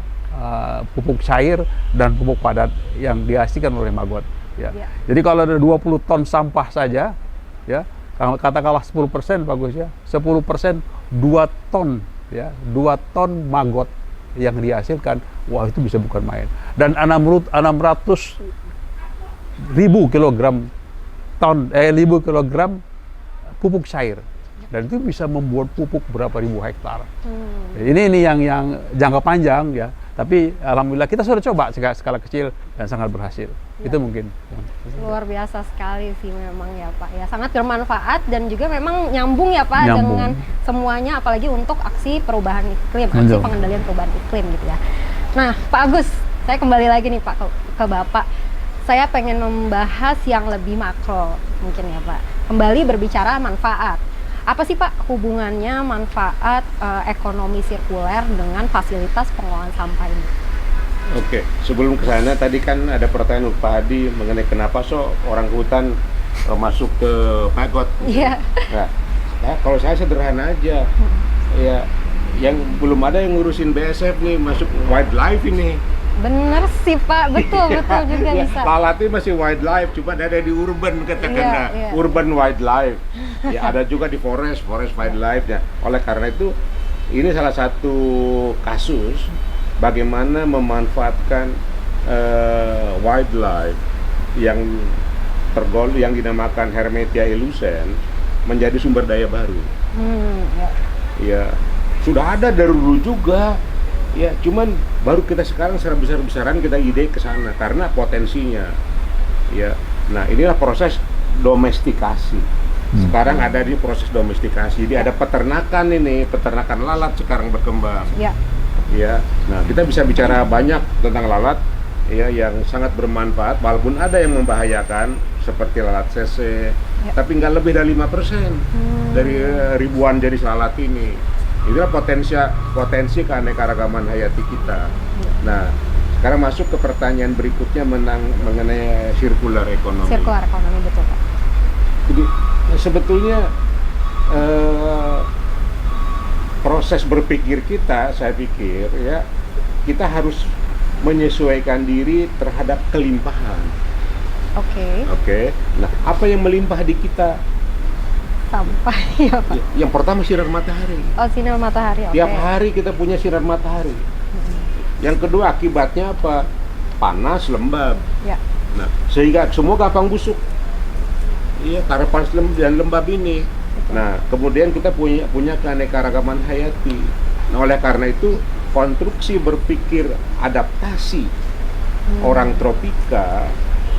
pupuk cair dan pupuk padat yang dihasilkan oleh maggot. Ya. Ya. Jadi kalau ada 20 ton sampah saja, ya, katakanlah 10% bagus ya, 10% 2 ton, ya, 2 ton maggot yang dihasilkan, wah itu bisa bukan main. Dan 600.000 kilogram pupuk cair, dan itu bisa membuat pupuk berapa ribu hektar. Ini yang jangka panjang ya. Tapi alhamdulillah kita sudah coba skala kecil dan sangat berhasil. Ya. Itu mungkin. Luar biasa sekali sih memang ya Pak. Ya sangat bermanfaat dan juga memang nyambung ya Pak dengan semuanya, apalagi untuk aksi perubahan iklim, aksi pengendalian perubahan iklim gitu ya. Nah Pak Agus, saya kembali lagi nih Pak ke Bapak. Saya pengen membahas yang lebih makro mungkin ya Pak. Kembali berbicara manfaat. Apa sih Pak hubungannya manfaat ekonomi sirkuler dengan fasilitas pengelolaan sampah ini? Oke, sebelum ke sana tadi kan ada pertanyaan Pak Hadi mengenai kenapa orang hutan masuk ke maggot. Iya. Nah, kalau saya sederhana aja, ya yang belum ada yang ngurusin BSF nih, masuk wildlife ini. Bener sih Pak, betul juga ya, bisa. Lalatnya masih wildlife, cuma ada di urban katakanlah, urban wildlife. Ya ada juga di forest wildlife ya. Oleh karena itu, ini salah satu kasus bagaimana memanfaatkan wildlife yang dinamakan Hermetia illucens menjadi sumber daya baru. Ya, sudah ada dari dulu juga. Ya, cuman baru kita sekarang secara besar-besaran kita ide ke sana karena potensinya. Ya. Nah, inilah proses domestikasi. Sekarang ada di proses domestikasi. Jadi ada peternakan lalat sekarang berkembang. Ya. Ya. Nah, kita bisa bicara banyak tentang lalat ya yang sangat bermanfaat walaupun ada yang membahayakan seperti lalat CC. Ya. Tapi nggak lebih dari 5% dari ribuan jenis lalat ini. Itulah potensi keanekaragaman hayati kita. Nah, sekarang masuk ke pertanyaan berikutnya mengenai circular economy. Circular economy, betul Pak. Jadi sebetulnya proses berpikir kita, saya pikir ya, kita harus menyesuaikan diri terhadap kelimpahan. Oke. Nah, apa yang melimpah di kita? Sampah, ya Pak. Yang pertama sinar matahari. Oh, sinar matahari, oke. Tiap hari kita punya sinar matahari. Yang kedua akibatnya apa? Panas, lembab. Ya. Nah, sehingga semua gampang busuk. Iya, karena panas dan lembab ini. Nah, kemudian kita punya keanekaragaman hayati. Nah, oleh karena itu konstruksi berpikir adaptasi orang tropika,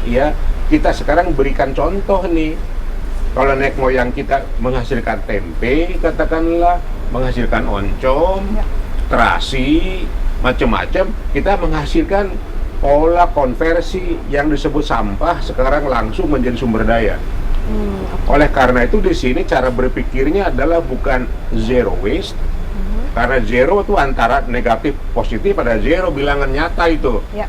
ya kita sekarang berikan contoh nih. Kalau nenek moyang kita menghasilkan tempe, katakanlah, menghasilkan oncom, terasi, macam-macam, kita menghasilkan pola konversi yang disebut sampah sekarang langsung menjadi sumber daya. Oleh karena itu di sini cara berpikirnya adalah bukan zero waste, karena zero itu antara negatif positif, pada zero bilangan nyata itu. Ya.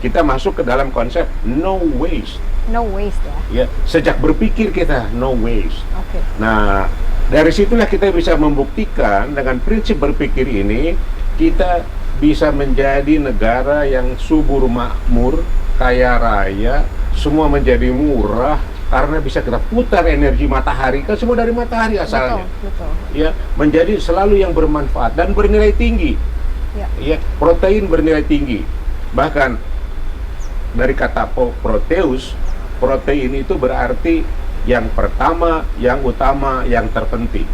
Kita masuk ke dalam konsep no waste. No waste ya. Ya, sejak berpikir kita no waste. Oke. Nah, dari situlah kita bisa membuktikan dengan prinsip berpikir ini kita bisa menjadi negara yang subur makmur, kaya raya, semua menjadi murah karena bisa kita putar energi matahari, kan semua dari matahari asalnya. Betul. Ya, menjadi selalu yang bermanfaat dan bernilai tinggi. Ya. Ya, protein bernilai tinggi. Bahkan dari kata proteus, protein itu berarti yang pertama, yang utama, yang terpenting.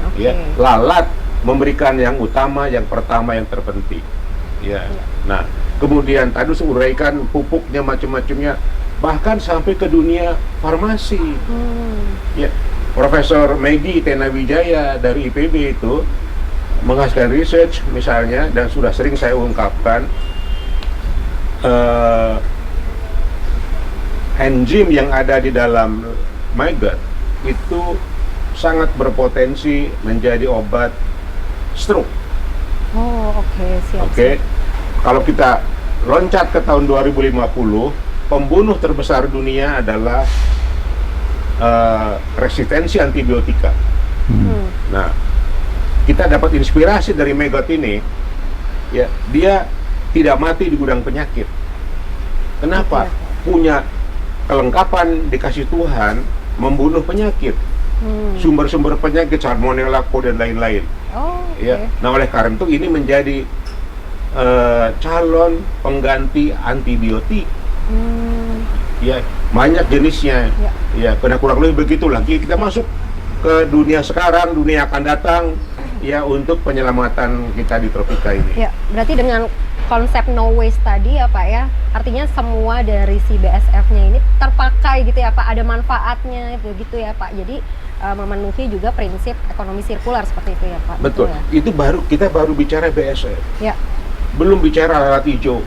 Oke. Ya, lalat memberikan yang utama, yang pertama, yang terpenting. Ya. Nah, kemudian tadi saya uraikan pupuknya macam-macamnya, bahkan sampai ke dunia farmasi. Ya, Profesor Megi Tenawijaya dari IPB itu menghasilkan research misalnya, dan sudah sering saya ungkapkan, enzim yang ada di dalam maggot itu sangat berpotensi menjadi obat stroke. Oh, oke, siap. Oke. Kalau kita loncat ke tahun 2050, pembunuh terbesar dunia adalah resistensi antibiotika. Nah, kita dapat inspirasi dari maggot ini. Ya, dia tidak mati di gudang penyakit. Kenapa? Punya kelengkapan dikasih Tuhan membunuh penyakit. Sumber-sumber penyakit, salmonella, dan lain-lain. Oh, oke. Ya. Nah, oleh karena itu ini menjadi calon pengganti antibiotik. Ya, banyak jenisnya. Ya, karena kurang lebih begitu lagi kita masuk ke dunia sekarang, dunia akan datang, ya, untuk penyelamatan kita di tropika ini. Ya, berarti dengan konsep no waste tadi ya Pak ya, artinya semua dari si BSF-nya ini terpakai gitu ya Pak, ada manfaatnya gitu ya Pak. Jadi memenuhi juga prinsip ekonomi sirkular seperti itu ya Pak. Betul. Ya? Itu kita baru bicara BSF. Ya. Belum bicara lalat hijau,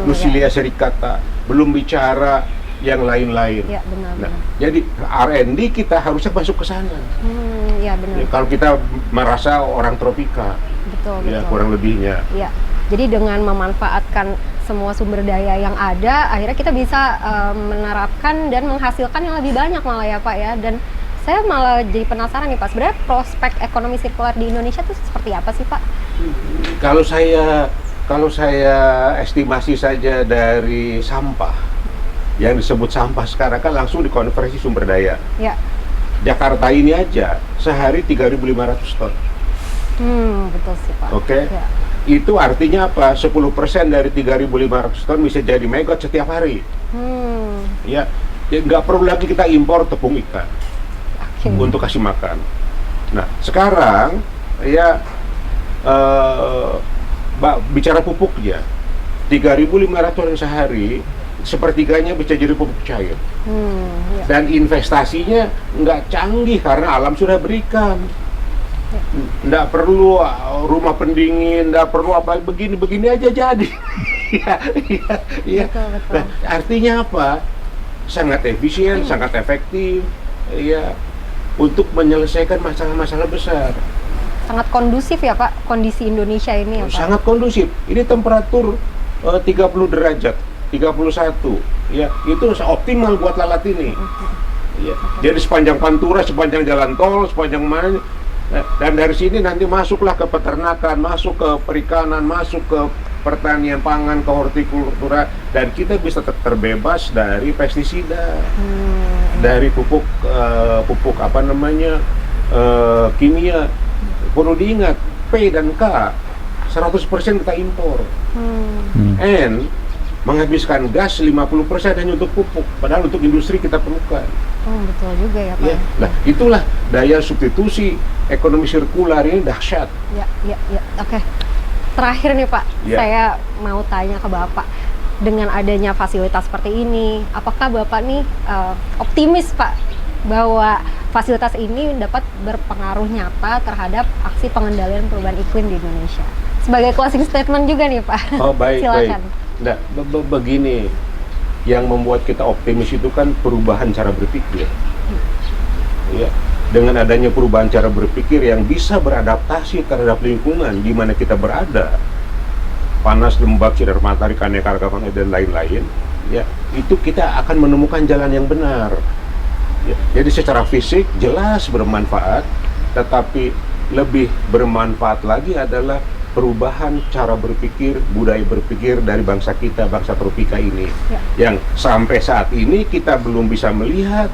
Nucilia ya. sericata, belum bicara yang lain-lain. Ya, benar. Nah, jadi R&D kita harusnya masuk ke sana. Ya, benar. Ya, kalau kita merasa orang tropika. Betul. Ya, kurang lebihnya. Ya. Jadi dengan memanfaatkan semua sumber daya yang ada, akhirnya kita bisa menerapkan dan menghasilkan yang lebih banyak malah ya Pak ya. Dan saya malah jadi penasaran nih Pak, sebenarnya prospek ekonomi sirkular di Indonesia itu seperti apa sih Pak? Kalau saya estimasi saja dari sampah, yang disebut sampah sekarang kan langsung dikonversi sumber daya. Ya. Jakarta ini aja sehari 3.500 ton. Betul sih Pak. Oke. Ya. Itu artinya apa? 10% dari 3.500 ton bisa jadi maggot setiap hari. Ya, nggak perlu lagi kita impor tepung ikan untuk kasih makan. Nah, sekarang ya bicara pupuknya, 3.500 ton sehari, sepertiganya bisa jadi pupuk cair. Ya. Dan investasinya nggak canggih karena alam sudah berikan. Nggak perlu rumah pendingin, nggak perlu apa, begini aja jadi. Ya. Betul. Nah, artinya apa? Sangat efisien, sangat efektif, ya, untuk menyelesaikan masalah-masalah besar. Sangat kondusif ya Pak, kondisi Indonesia ini ya Pak? Sangat kondusif. Ini temperatur 30 derajat, 31, ya, itu optimal buat lalat ini. Ya. Jadi sepanjang Pantura, sepanjang jalan tol, sepanjang mana. Dan dari sini nanti masuklah ke peternakan, masuk ke perikanan, masuk ke pertanian pangan, ke hortikultura, dan kita bisa terbebas dari pestisida. dari pupuk apa namanya kimia. Perlu diingat P dan K 100% kita impor. N menghabiskan gas 50% hanya untuk pupuk, padahal untuk industri kita perlukan. Betul juga ya Pak. Ya. Nah, itulah daya substitusi ekonomi sirkular ini dahsyat. Ya. Oke. Terakhir nih Pak, Ya. saya mau tanya ke Bapak, dengan adanya fasilitas seperti ini, apakah Bapak nih optimis Pak bahwa fasilitas ini dapat berpengaruh nyata terhadap aksi pengendalian perubahan iklim di Indonesia? Sebagai closing statement juga nih Pak. Oh, baik. Silakan. Nah, begini, yang membuat kita optimis itu kan perubahan cara berpikir. Ya, dengan adanya perubahan cara berpikir yang bisa beradaptasi terhadap lingkungan di mana kita berada, panas, lembab, sinar matahari, keanekaragaman dan lain-lain, ya, itu kita akan menemukan jalan yang benar. Ya, jadi secara fisik jelas bermanfaat, tetapi lebih bermanfaat lagi adalah perubahan cara berpikir, budaya berpikir dari bangsa kita, bangsa tropika ini. Ya. Yang sampai saat ini kita belum bisa melihat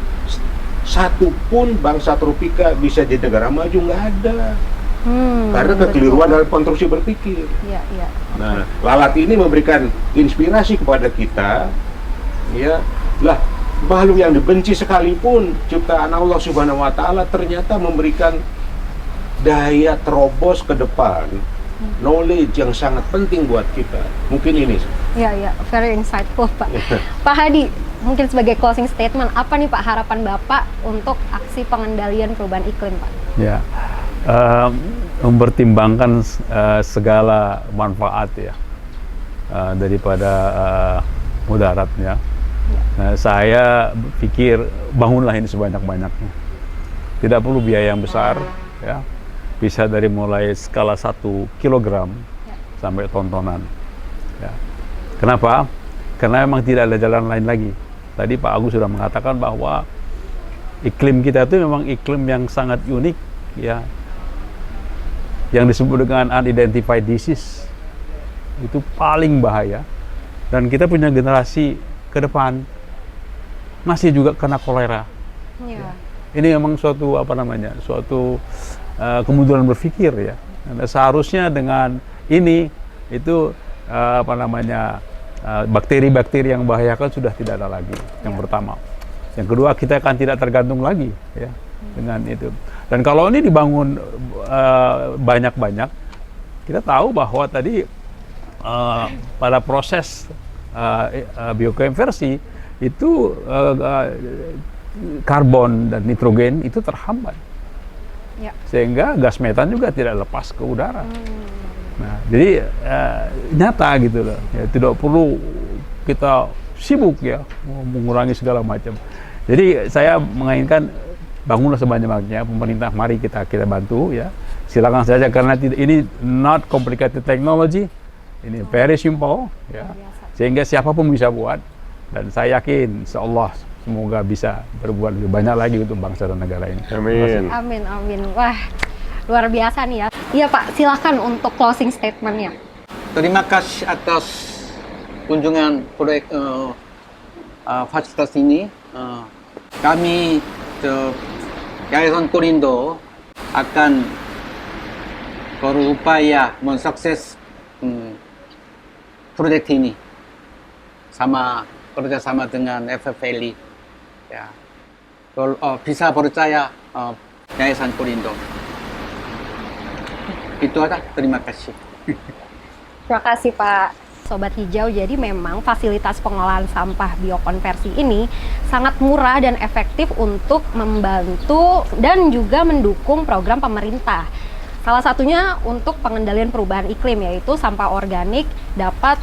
satu pun bangsa tropika bisa jadi negara maju, nggak ada. Karena kekeliruan dalam konstruksi berpikir. Iya. Nah, lalat ini memberikan inspirasi kepada kita, ya, lah makhluk yang dibenci sekalipun ciptaan Allah Subhanahu wa Ta'ala ternyata memberikan daya terobos ke depan, knowledge yang sangat penting buat kita. Mungkin ini. Iya, very insightful Pak. Pak Hadi, mungkin sebagai closing statement, apa nih Pak harapan Bapak untuk aksi pengendalian perubahan iklim Pak? Ya, mempertimbangkan segala manfaat ya daripada mudaratnya. Nah, saya pikir bangunlah ini sebanyak-banyaknya. Tidak perlu biaya yang besar, ya. Bisa dari mulai skala 1 kilogram sampai tontonan. Ya. Kenapa? Karena memang tidak ada jalan lain lagi. Tadi Pak Agus sudah mengatakan bahwa iklim kita itu memang iklim yang sangat unik, ya. Yang disebut dengan unidentified disease itu paling bahaya. Dan kita punya generasi ke depan masih juga kena kolera. Iya. Ini memang suatu suatu kemunduran berpikir ya. Dan seharusnya dengan ini itu bakteri-bakteri yang membahayakan sudah tidak ada lagi. Yang pertama. Yang kedua, kita akan tidak tergantung lagi ya dengan itu. Dan kalau ini dibangun banyak-banyak, kita tahu bahwa tadi pada proses biokonversi itu karbon dan nitrogen itu terhambat. Ya. Sehingga gas metan juga tidak lepas ke udara. Nah, jadi nyata gitu loh. Ya, tidak perlu kita sibuk ya mengurangi segala macam. Jadi saya menginginkan bangunlah sebanyak-banyaknya pemerintah, mari kita bantu ya. Silakan saja karena ini not complicated technology. Ini very simple ya. Sehingga siapapun bisa buat dan saya yakin insyaallah semoga bisa berbuat lebih banyak lagi untuk bangsa dan negara ini. Amin. Amin. Wah, luar biasa nih ya. Iya Pak, silakan untuk closing statement-nya. Terima kasih atas kunjungan proyek fasilitas ini. Kami Yayasan Korindo akan berupaya mensukses proyek ini kerjasama dengan FFLI. Ya, bisa percaya Yayasan Korindo. Itu aja. Terima kasih. Terima kasih Pak Sobat Hijau. Jadi memang fasilitas pengolahan sampah biokonversi ini sangat murah dan efektif untuk membantu dan juga mendukung program pemerintah. Salah satunya untuk pengendalian perubahan iklim, yaitu sampah organik dapat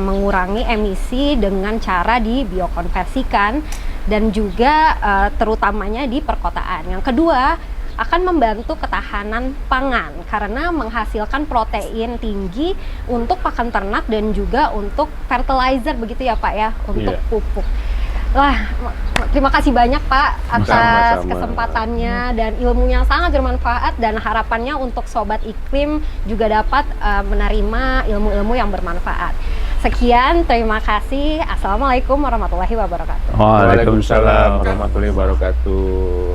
mengurangi emisi dengan cara dibiokonversikan dan juga terutamanya di perkotaan. Yang kedua, akan membantu ketahanan pangan karena menghasilkan protein tinggi untuk pakan ternak dan juga untuk fertilizer begitu ya Pak ya, untuk pupuk. Wah, terima kasih banyak Pak atas kesempatannya dan ilmunya sangat bermanfaat, dan harapannya untuk Sobat Iklim juga dapat menerima ilmu-ilmu yang bermanfaat. Sekian, terima kasih. Assalamualaikum warahmatullahi wabarakatuh. Waalaikumsalam. warahmatullahi wabarakatuh.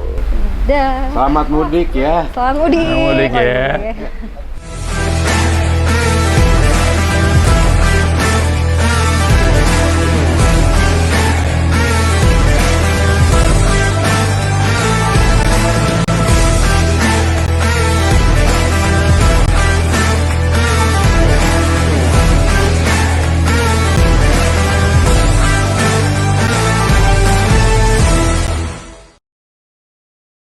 Dah. Selamat mudik ya. Selamat mudik. Selamat mudik ya. Selamat mudik.